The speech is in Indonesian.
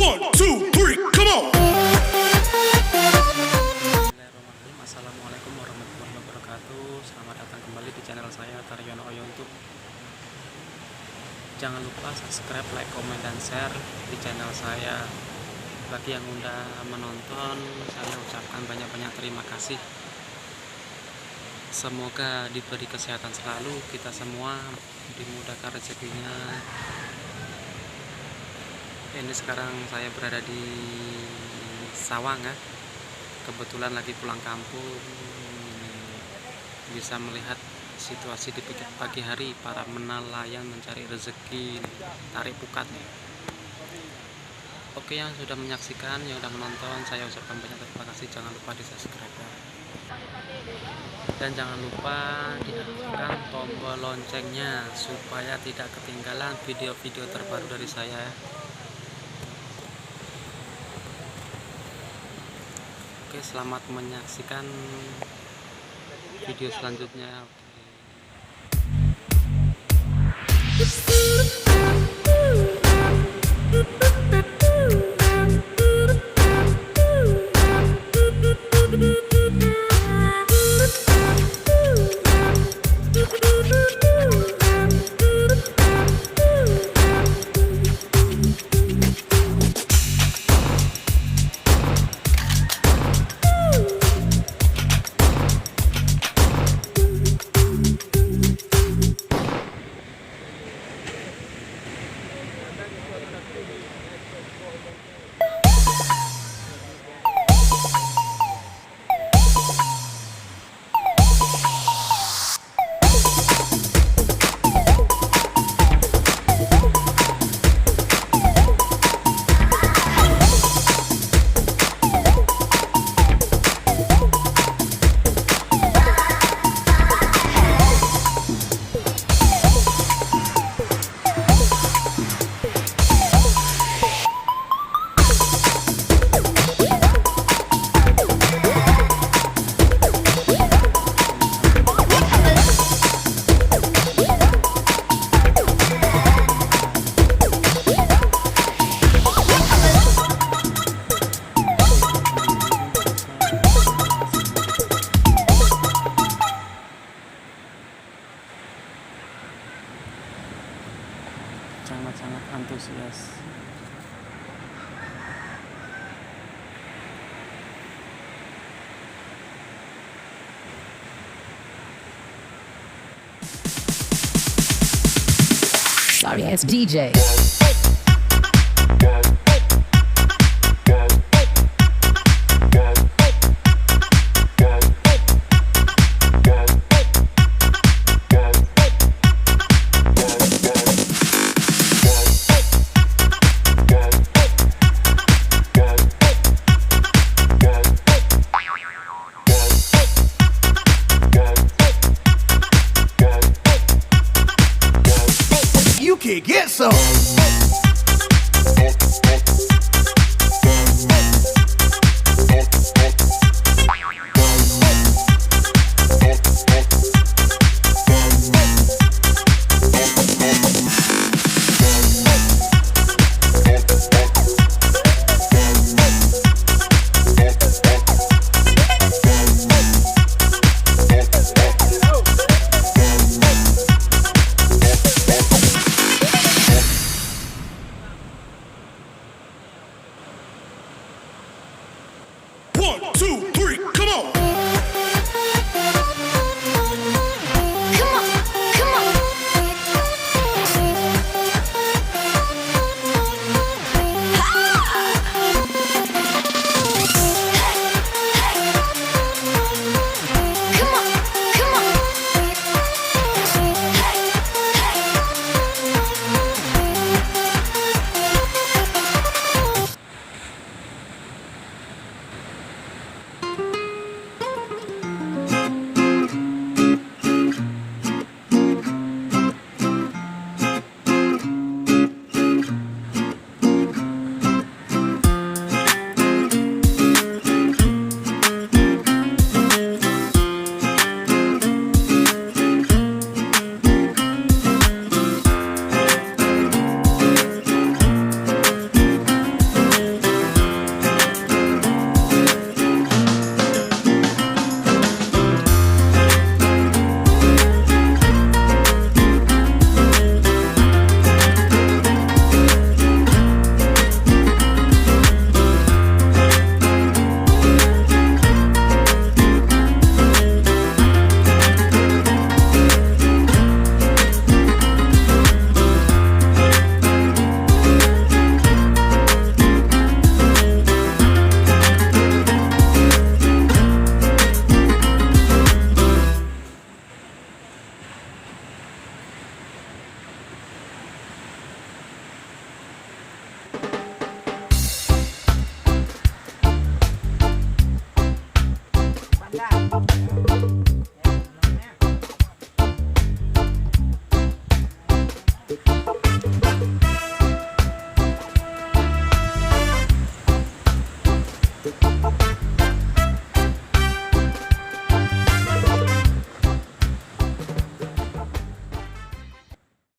One, two, three, come on. Assalamualaikum warahmatullahi wabarakatuh. Selamat datang kembali di channel saya Tarik Pukat. Jangan lupa subscribe, like, komen, dan share di channel saya. Bagi yang udah menonton, saya ucapkan banyak-banyak terima kasih. Semoga diberi kesehatan selalu, kita semua dimudahkan rezekinya. Ini sekarang saya berada di Sawang ya. Kebetulan lagi pulang kampung, bisa melihat situasi di pagi hari para nelayan mencari rezeki. Tarik Pukat nih. Oke, yang sudah menyaksikan, yang sudah menonton, saya ucapkan banyak terima kasih. Jangan lupa di subscribe ya. Dan jangan lupa diaktifkan tombol loncengnya supaya tidak ketinggalan video-video terbaru dari saya ya. Oke, selamat menyaksikan video selanjutnya. Sangat antusias. Sorry, it's DJ. You can get some. One, two, three, come on. Dadah.